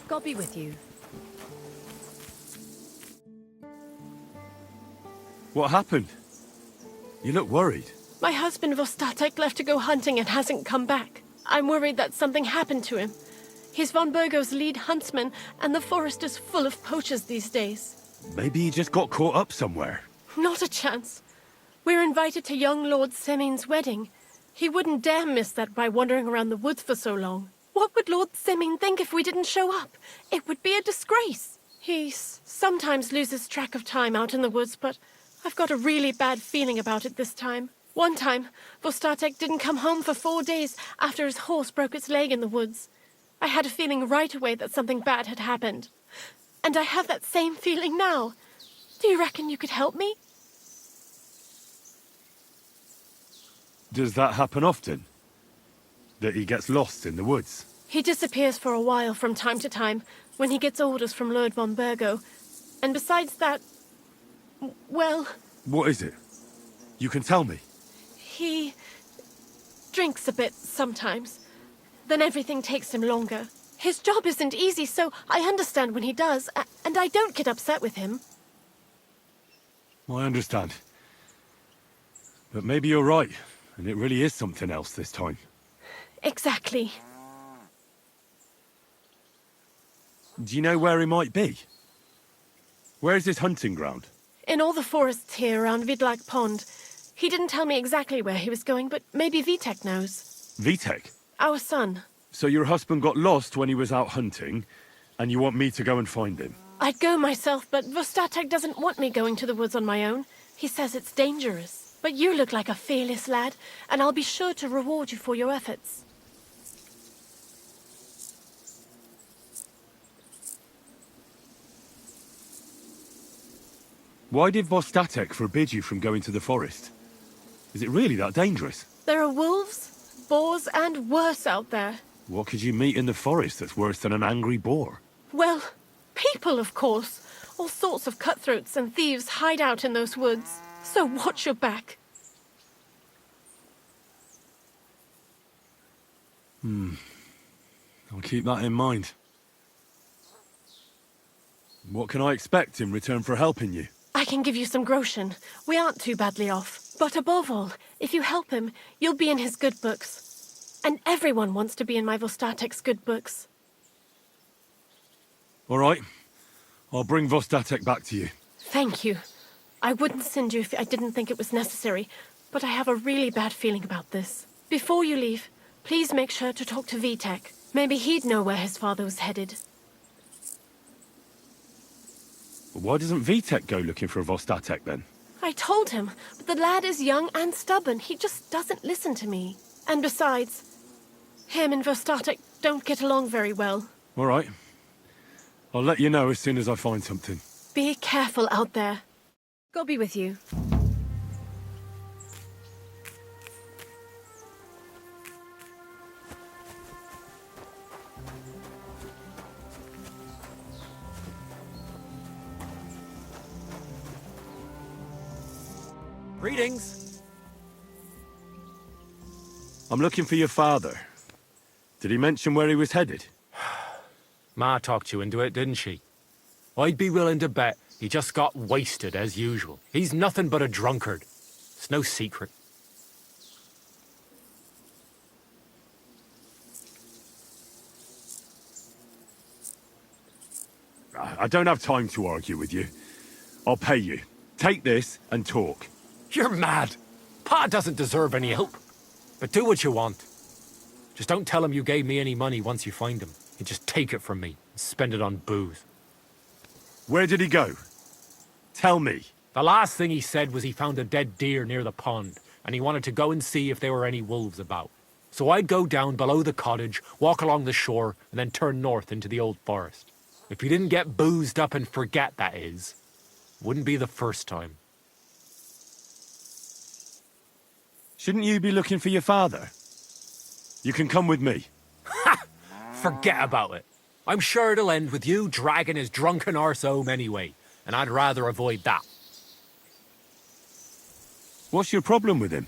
God be with you. What happened? You look worried. My husband Vostatek left to go hunting and hasn't come back. I'm worried that something happened to him. He's von Burgo's lead huntsman, and the forest is full of poachers these days. Maybe he just got caught up somewhere. Not a chance. We're invited to young Lord Semin's wedding. He wouldn't dare miss that by wandering around the woods for so long. What would Lord Semin think if we didn't show up? It would be a disgrace. He sometimes loses track of time out in the woods, but I've got a really bad feeling about it this time. One time, Vostatek didn't come home for 4 days after his horse broke its leg in the woods. I had a feeling right away that something bad had happened. And I have that same feeling now. Do you reckon you could help me? Does that happen often? That he gets lost in the woods? He disappears for a while from time to time when he gets orders from Lord von Burgo. And besides that, well... What is it? You can tell me. He drinks a bit sometimes. Then everything takes him longer. His job isn't easy, so I understand when he does, and I don't get upset with him. I understand. But maybe you're right, and it really is something else this time. Exactly. Do you know where he might be? Where is his hunting ground? In all the forests here around Vidlak Pond. He didn't tell me exactly where he was going, but maybe Vitek knows. Vitek? Our son. So your husband got lost when he was out hunting, and you want me to go and find him? I'd go myself, but Vostatek doesn't want me going to the woods on my own. He says it's dangerous. But you look like a fearless lad, and I'll be sure to reward you for your efforts. Why did Vostatek forbid you from going to the forest? Is it really that dangerous? There are wolves, boars, and worse out there. What could you meet in the forest that's worse than an angry boar? Well, people, of course. All sorts of cutthroats and thieves hide out in those woods. So watch your back. I'll keep that in mind. What can I expect in return for helping you? I can give you some groschen. We aren't too badly off. But above all, if you help him, you'll be in his good books. And everyone wants to be in my Vostatek's good books. All right. I'll bring Vostatek back to you. Thank you. I wouldn't send you if I didn't think it was necessary, but I have a really bad feeling about this. Before you leave, please make sure to talk to Vitek. Maybe he'd know where his father was headed. Why doesn't Vitek go looking for Vostatek then? I told him, but the lad is young and stubborn. He just doesn't listen to me. And besides, him and Vostatek don't get along very well. All right. I'll let you know as soon as I find something. Be careful out there. God be with you. Greetings. I'm looking for your father. Did he mention where he was headed? Ma talked you into it, didn't she? I'd be willing to bet he just got wasted as usual. He's nothing but a drunkard. It's no secret. I don't have time to argue with you. I'll pay you. Take this and talk. You're mad. Pa doesn't deserve any help. But do what you want. Just don't tell him you gave me any money once you find him. You just take it from me and spend it on booze. Where did he go? Tell me. The last thing he said was he found a dead deer near the pond, and he wanted to go and see if there were any wolves about. So I'd go down below the cottage, walk along the shore, and then turn north into the old forest. If he didn't get boozed up and forget, that is. Wouldn't be the first time. Shouldn't you be looking for your father? You can come with me. Ha! Forget about it. I'm sure it'll end with you dragging his drunken arse home anyway, and I'd rather avoid that. What's your problem with him?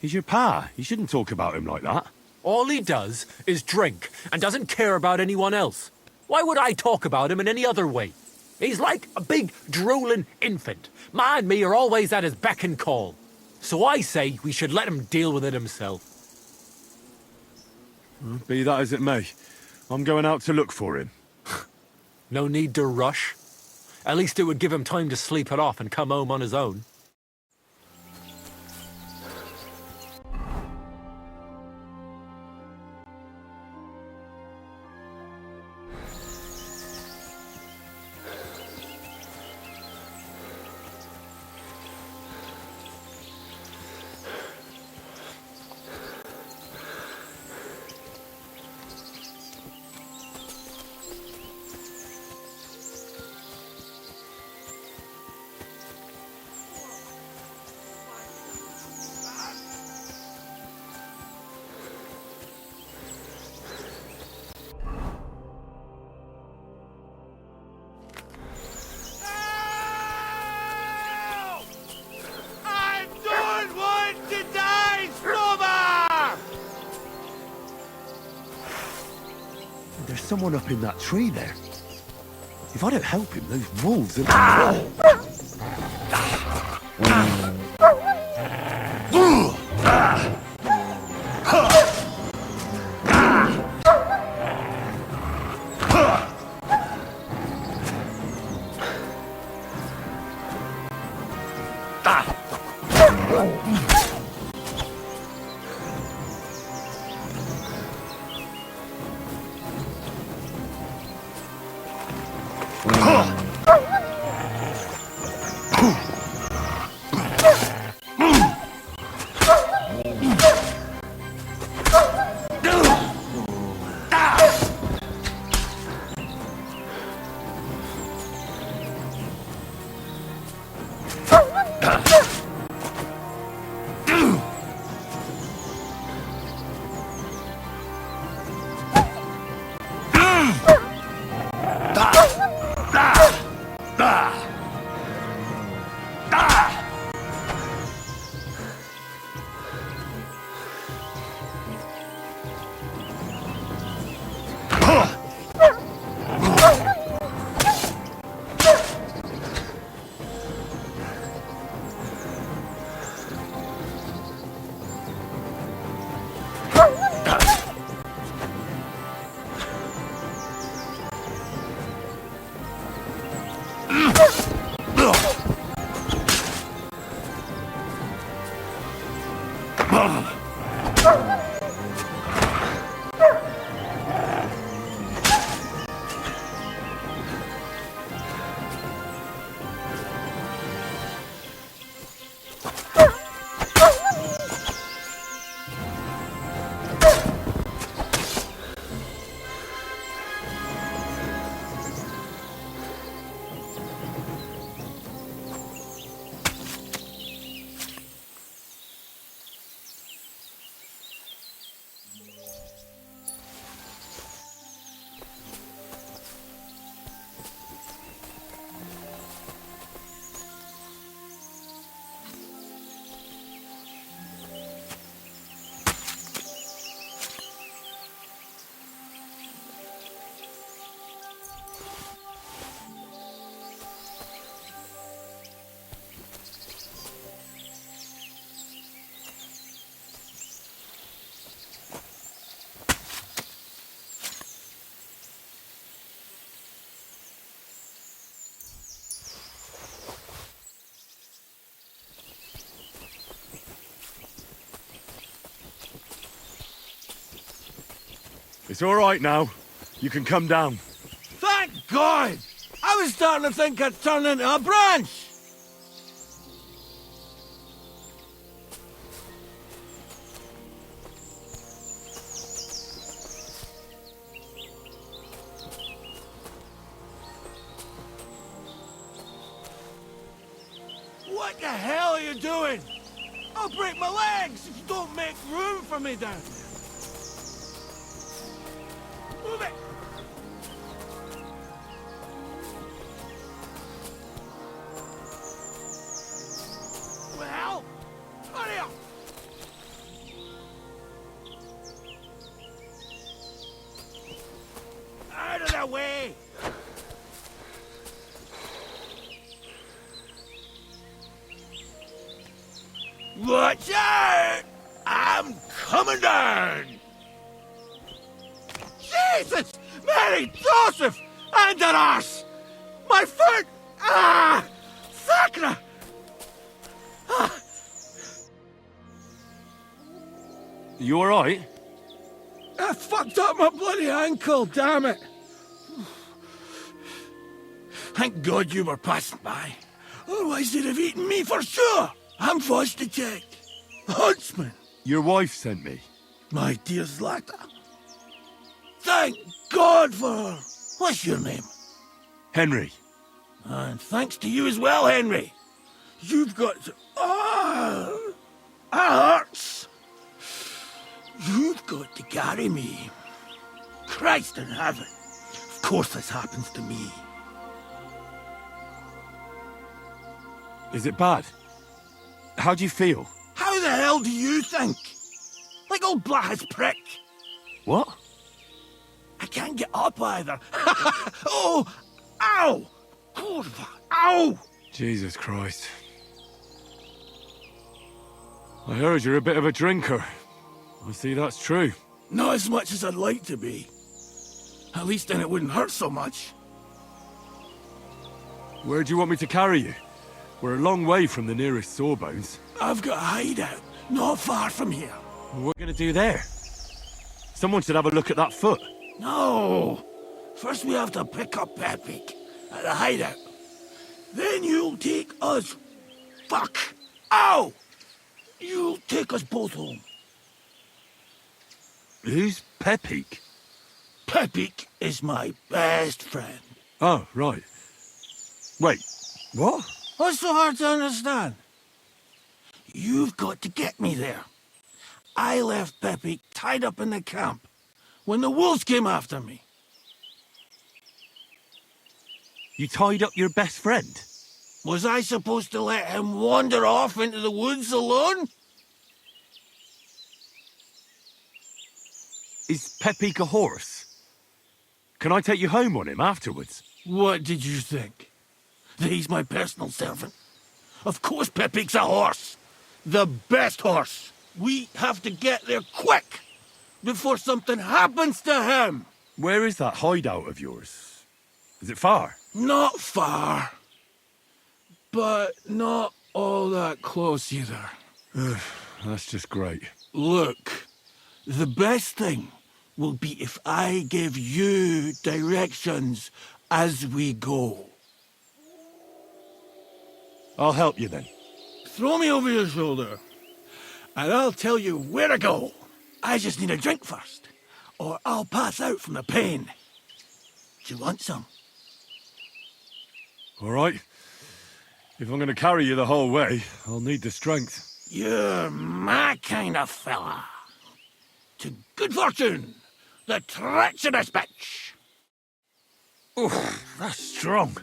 He's your pa. You shouldn't talk about him like that. All he does is drink and doesn't care about anyone else. Why would I talk about him in any other way? He's like a big, drooling infant. Ma and me are always at his beck and call. So I say we should let him deal with it himself. Be that as it may, I'm going out to look for him. No need to rush. At least it would give him time to sleep it off and come home on his own. There's someone up in that tree there. If I don't help him, those wolves are... It's all right now. You can come down. Thank God! I was starting to think I'd turn into a branch! What the hell are you doing? I'll break my legs if you don't make room for me down there. Move it! Well, hurry up! Out of away! Watch out! I'm coming down! Jesus! Mary Joseph! And an arse! My foot! Ah! Sacra! You alright? I fucked up my bloody ankle, damn it! Thank God you were passing by. Otherwise they'd have eaten me for sure! I'm Vosticek. Huntsman. Your wife sent me. My dear Zlata. Thank God for her. What's your name? Henry. And thanks to you as well, Henry. You've got to... Oh, that hurts. You've got to carry me. Christ in heaven. Of course this happens to me. Is it bad? How do you feel? How the hell do you think? Like old Black's prick. What? I can't get up either. Oh! Ow! Kurva! Ow! Jesus Christ. I heard you're a bit of a drinker. I see that's true. Not as much as I'd like to be. At least then it wouldn't hurt so much. Where do you want me to carry you? We're a long way from the nearest sawbones. I've got a hideout, not far from here. What are we gonna do there? Someone should have a look at that foot. No! First we have to pick up Pepik at the hideout. Then you'll take us... Fuck! Ow! You'll take us both home. Who's Pepik? Pepik is my best friend. Oh, right. Wait, what? What's so hard to understand? You've got to get me there. I left Pepik tied up in the camp when the wolves came after me. You tied up your best friend? Was I supposed to let him wander off into the woods alone? Is Pepik a horse? Can I take you home on him afterwards? What did you think? That he's my personal servant? Of course Pepik's a horse. The best horse. We have to get there quick before something happens to him. Where is that hideout of yours? Is it far? Not far. But not all that close either. That's just great. Look, the best thing will be if I give you directions as we go. I'll help you then. Throw me over your shoulder, and I'll tell you where to go. I just need a drink first, or I'll pass out from the pain. Do you want some? All right. If I'm going to carry you the whole way, I'll need the strength. You're my kind of fella. To good fortune, the treacherous bitch. Oof, that's strong.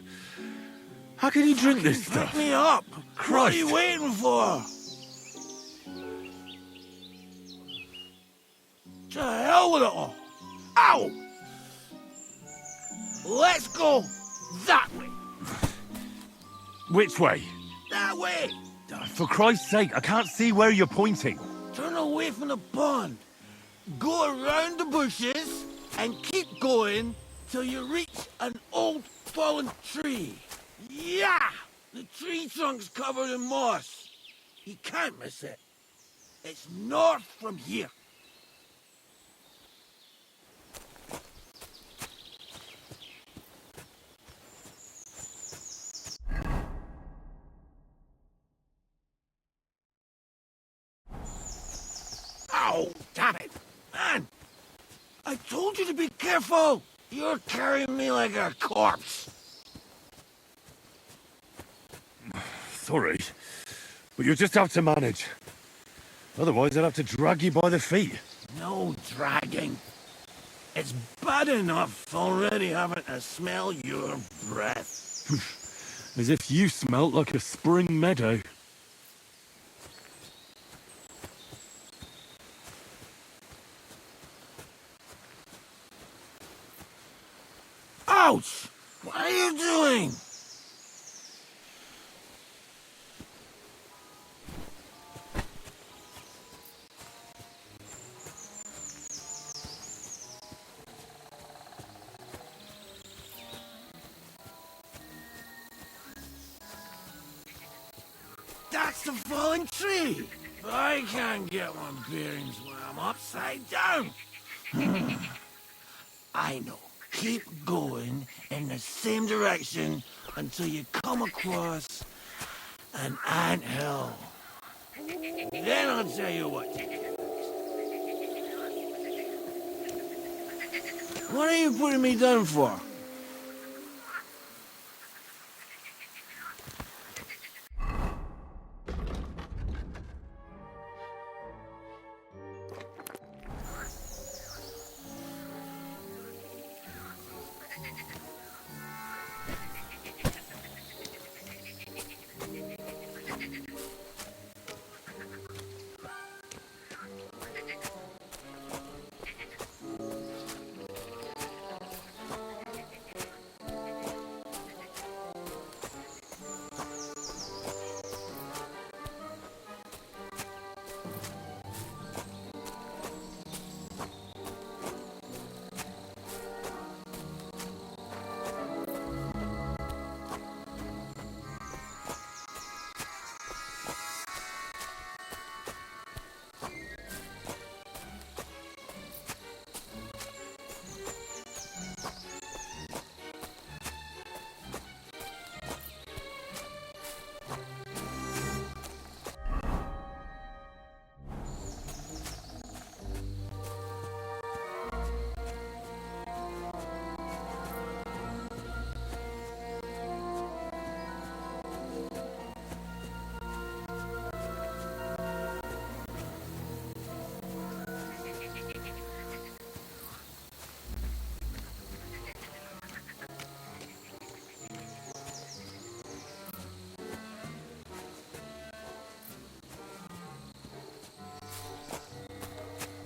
How can you drink this Pick stuff? me up. Christ. What are you waiting for? To hell with it all. Ow! Let's go that way. Which way? That way. For Christ's sake, I can't see where you're pointing. Turn away from the pond. Go around the bushes and keep going till you reach an old fallen tree. Yeah! The tree trunk's covered in moss. You can't miss it. It's north from here. Oh, damn it! Man! I told you to be careful! You're carrying me like a corpse. Sorry, but you'll just have to manage. Otherwise, I'd have to drag you by the feet. No dragging. It's bad enough already having to smell your breath. As if you smelt like a spring meadow. Ouch! What are you doing? That's the fallen tree. I can't get my bearings when I'm upside down. I know. Keep going in the same direction until you come across an anthill. Then I'll tell you what to do. What are you putting me down for?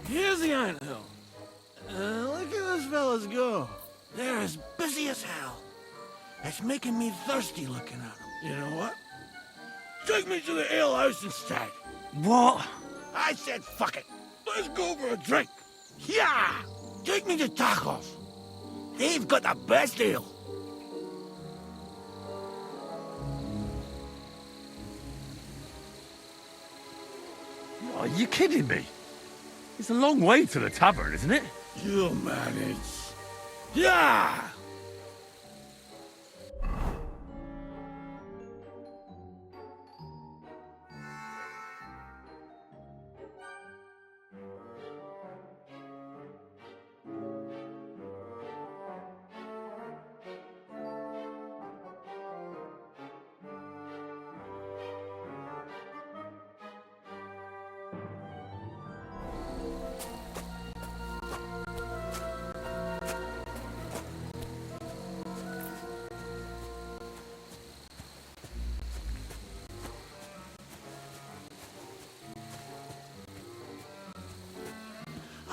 Here's the anthill. Look at those fellas go. They're as busy as hell. It's making me thirsty looking at them. You know what? Take me to the ale house instead. What? I said fuck it. Let's go for a drink. Yeah! Take me to Tacos. They've got the best ale. Are you kidding me? It's a long way to the tavern, isn't it? You'll manage. Yeah!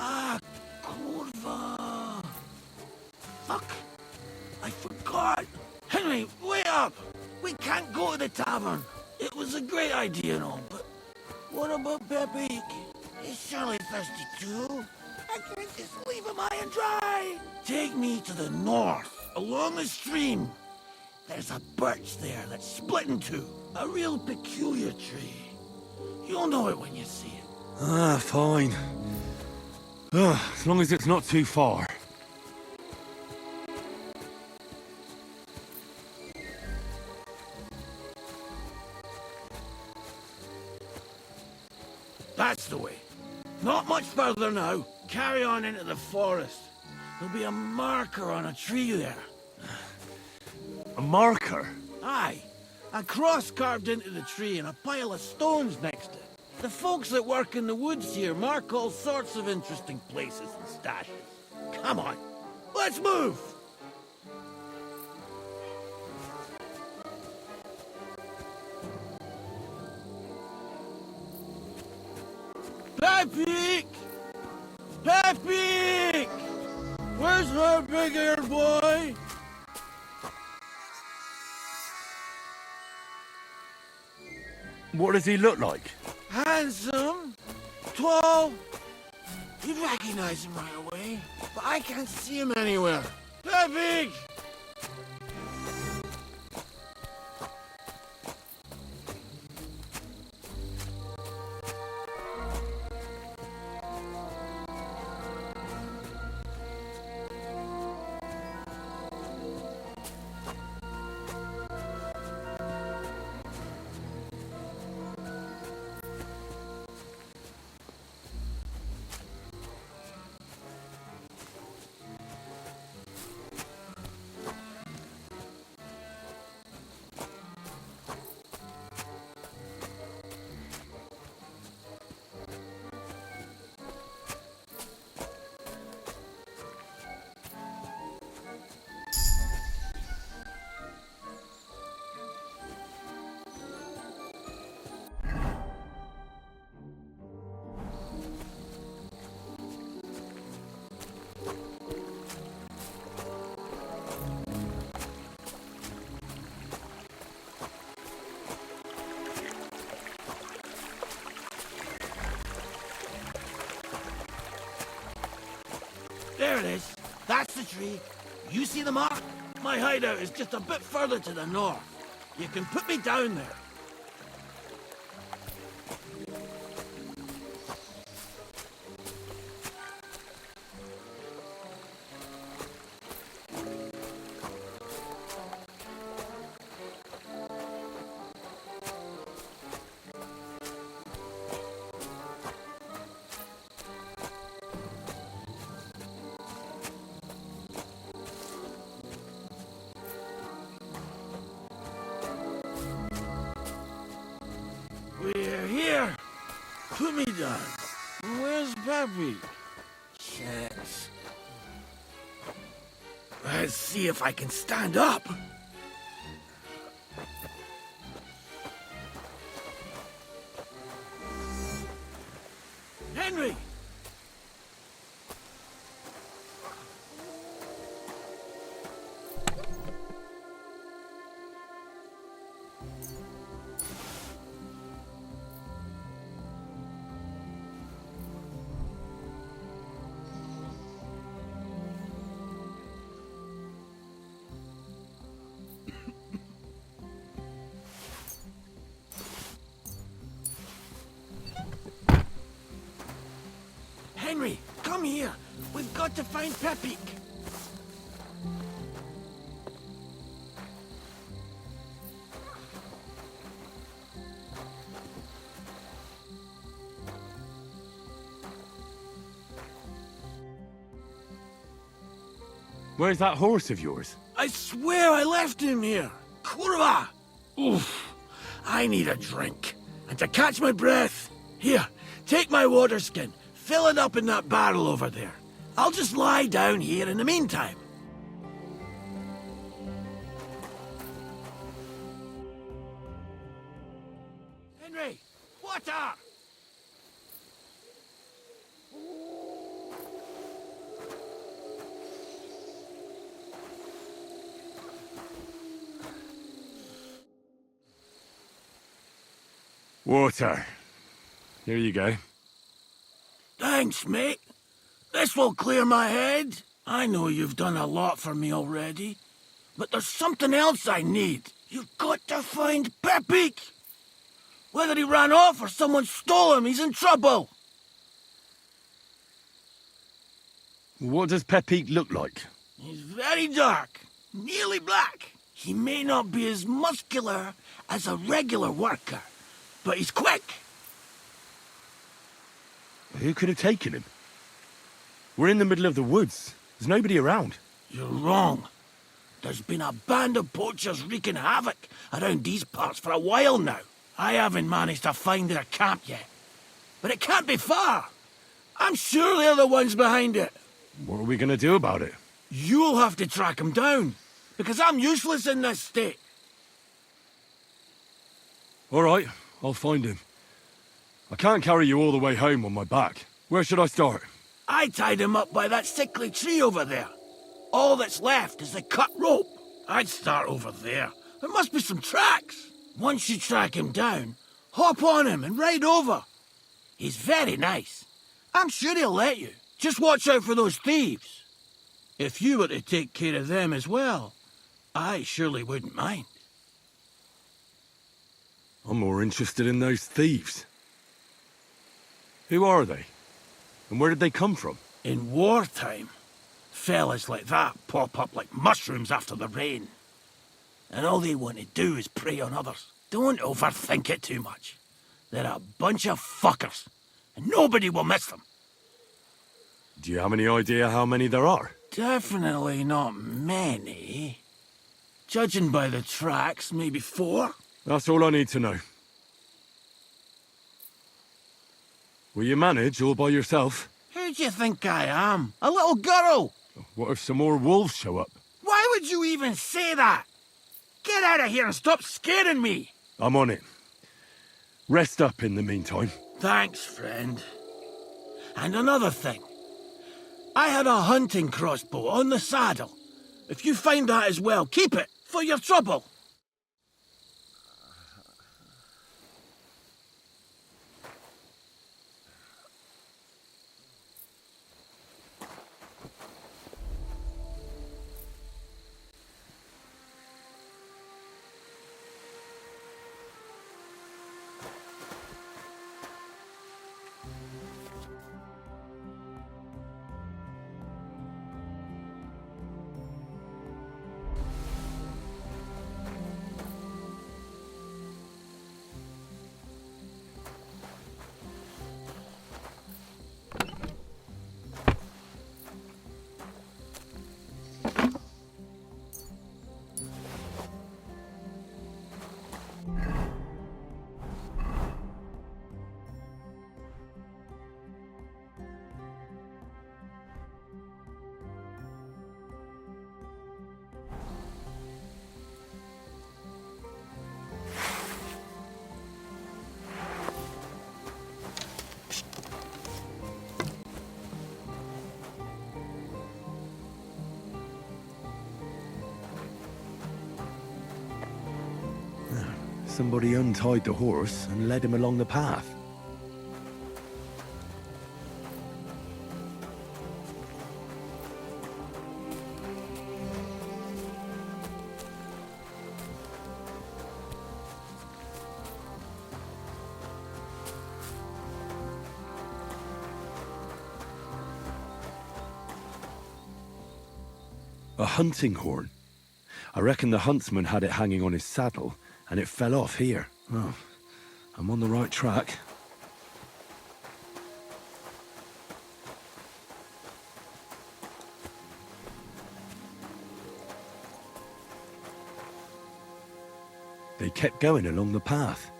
Ah, curva. Fuck. I forgot. Henry, wait up. We can't go to the tavern. It was a great idea and all, but what about Pepe? He's surely thirsty too. I can't just leave him high and dry. Take me to the north, along the stream. There's a birch there that's split in two. A real peculiar tree. You'll know it when you see it. Ah, fine. As long as it's not too far. That's the way. Not much further now. Carry on into the forest. There'll be a marker on a tree there. A marker? Aye. A cross carved into the tree and a pile of stones next to it. The folks that work in the woods here mark all sorts of interesting places and stashes. Come on, let's move! Pepe! Pepe! Where's our big-eared boy? What does he look like? Handsome, tall. You'd recognize him right away, but I can't see him anywhere. Peppy! There it is. That's the tree. You see the mark? My hideout is just a bit further to the north. You can put me down there. We're here. Put me down. Where's Peppy? Chance. Let's see if I can stand up. Henry! Henry, come here. We've got to find Peppy. Where's that horse of yours? I swear I left him here. Kurwa! Oof. I need a drink. And to catch my breath. Here, take my water skin. Fill it up in that barrel over there. I'll just lie down here in the meantime. Henry, water! Water. Here you go. Thanks, mate. This will clear my head. I know you've done a lot for me already, but there's something else I need. You've got to find Peppy. Whether he ran off or someone stole him, he's in trouble. What does Peppy look like? He's very dark, nearly black. He may not be as muscular as a regular worker, but he's quick. Who could have taken him? We're in the middle of the woods. There's nobody around. You're wrong. There's been a band of poachers wreaking havoc around these parts for a while now. I haven't managed to find their camp yet. But it can't be far. I'm sure they're the ones behind it. What are we going to do about it? You'll have to track them down, because I'm useless in this state. All right, I'll find him. I can't carry you all the way home on my back. Where should I start? I tied him up by that sickly tree over there. All that's left is the cut rope. I'd start over there. There must be some tracks. Once you track him down, Hop on him and ride over. He's very nice. I'm sure he'll let you. Just watch out for those thieves. If you were to take care of them as well, I surely wouldn't mind. I'm more interested in those thieves. Who are they? And where did they come from? In wartime, fellas like that pop up like mushrooms after the rain. And all they want to do is prey on others. Don't overthink it too much. They're a bunch of fuckers, and nobody will miss them. Do you have any idea how many there are? Definitely not many. Judging by the tracks, maybe 4? That's all I need to know. Will you manage all by yourself? Who do you think I am? A little girl? What if some more wolves show up? Why would you even say that? Get out of here and stop scaring me! I'm on it. Rest up in the meantime. Thanks, friend. And another thing. I had a hunting crossbow on the saddle. If you find that as well, keep it for your trouble. Somebody untied the horse and led him along the path. A hunting horn. I reckon the huntsman had it hanging on his saddle, and it fell off here. Oh, I'm on the right track. They kept going along the path.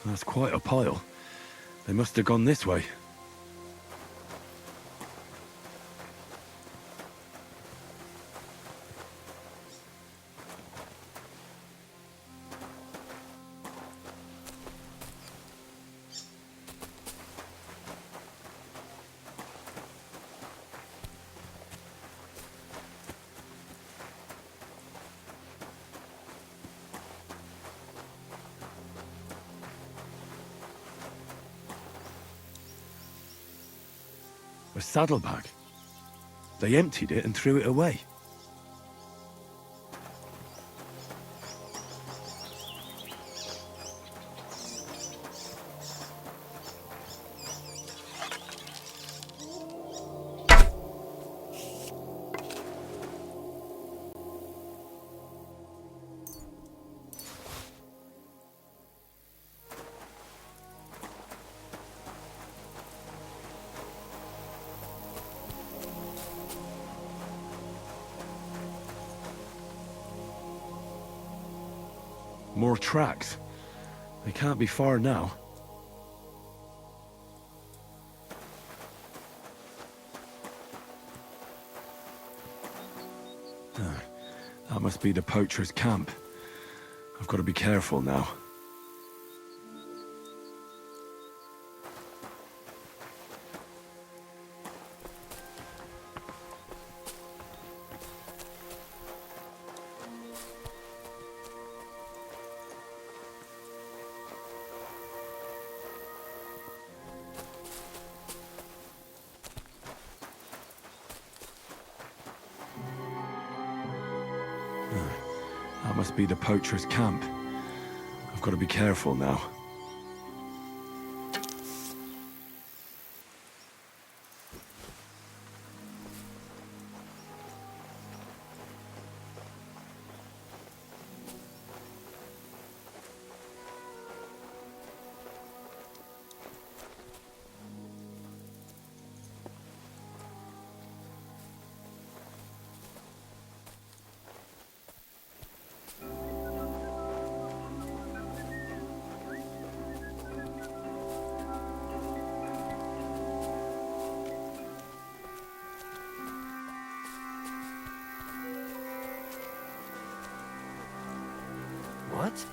That's quite a pile. They must have gone this way. A saddlebag. They emptied it and threw it away. More tracks. They can't be far now. must be the poacher's camp. I've got to be careful now. That must be the poacher's camp. I've got to be careful now. What?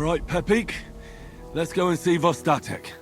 right, Pepik. Let's go and see Vostatek.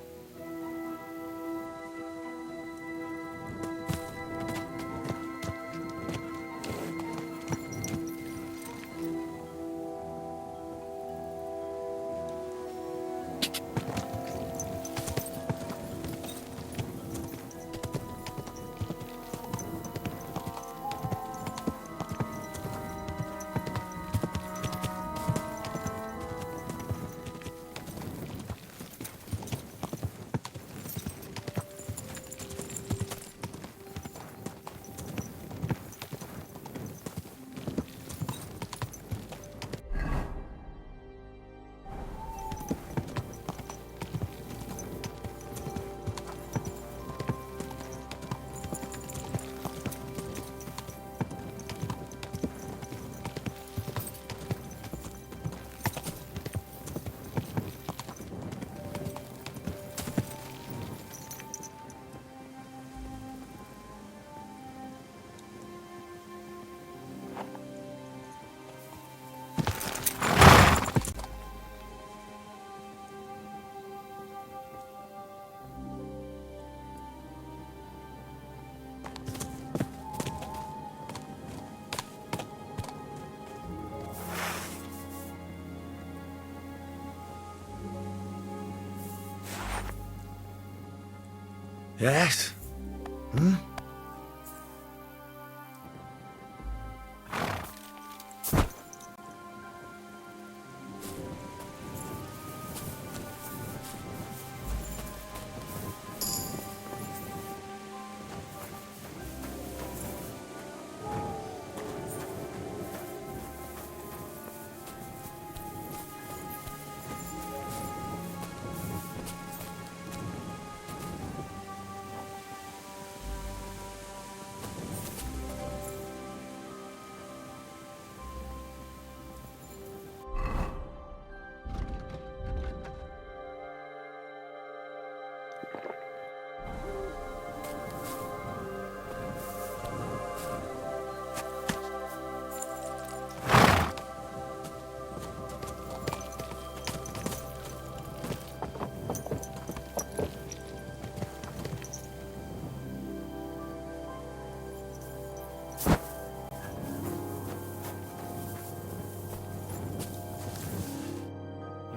Yes? Hmm?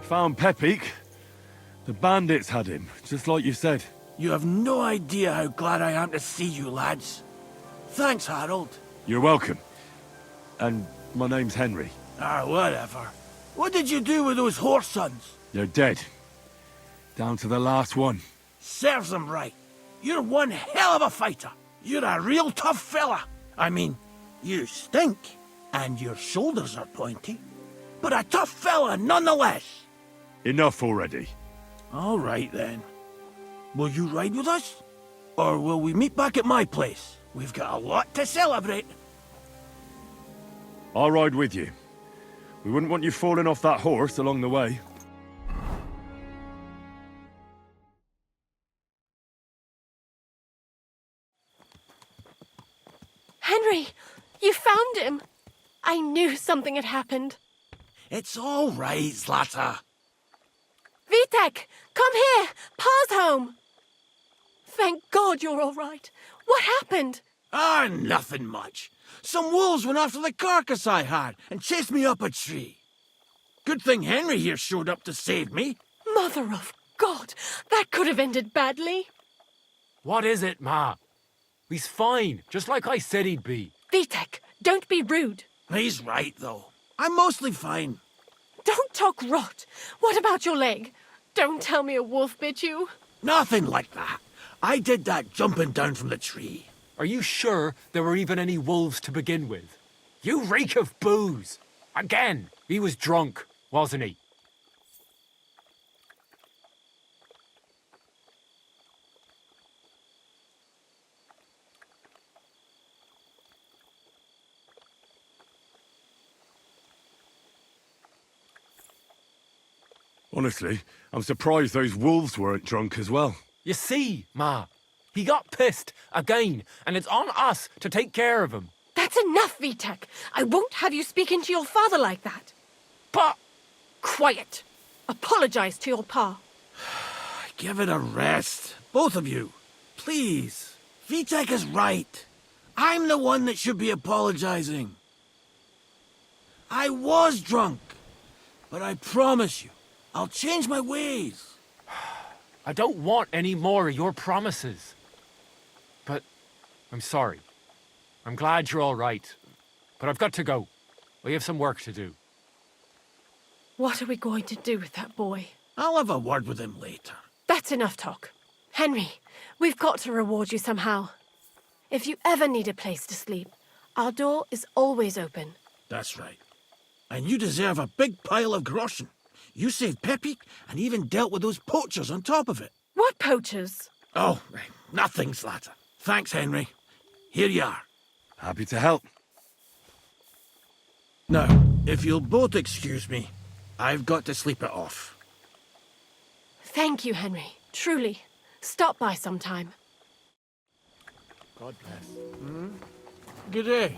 Found Pepik. The bandits had him, just like you said. You have no idea how glad I am to see you, lads. Thanks, Harold. You're welcome. And my name's Henry. Whatever. What did you do with those horse sons? They're dead. Down to the last one. Serves them right. You're one hell of a fighter. You're a real tough fella. I mean, you stink, and your shoulders are pointy. But a tough fella nonetheless. Enough already. All right, then. Will you ride with us? Or will we meet back at my place? We've got a lot to celebrate. I'll ride with you. We wouldn't want you falling off that horse along the way. Henry, you found him. I knew something had happened. It's all right, Zlata. Vitek, come here. Pa's home. Thank God you're all right. What happened? Nothing much. Some wolves went after the carcass I had and chased me up a tree. Good thing Henry here showed up to save me. Mother of God, that could have ended badly. What is it, Ma? He's fine, just like I said he'd be. Vitek, don't be rude. He's right, though. I'm mostly fine. Don't talk rot. What about your leg? Don't tell me a wolf bit you. Nothing like that. I did that jumping down from the tree. Are you sure there were even any wolves to begin with? You reek of booze. Again, he was drunk, wasn't he? Honestly, I'm surprised those wolves weren't drunk as well. You see, Ma, he got pissed again, and it's on us to take care of him. That's enough, Vitek. I won't have you speaking to your father like that. But Quiet. Apologise to your pa. Give it a rest. Both of you. Please. Vitek is right. I'm the one that should be apologizing. I was drunk. But I promise you, I'll change my ways. I don't want any more of your promises. But I'm sorry. I'm glad you're all right. But I've got to go. We have some work to do. What are we going to do with that boy? I'll have a word with him later. That's enough talk. Henry, we've got to reward you somehow. If you ever need a place to sleep, our door is always open. That's right. And you deserve a big pile of groschen. You saved Peppy and even dealt with those poachers on top of it. What poachers? Oh, nothing, Slatter. Thanks, Henry. Here you are. Happy to help. Now, if you'll both excuse me, I've got to sleep it off. Thank you, Henry. Truly. Stop by sometime. God bless. Good day.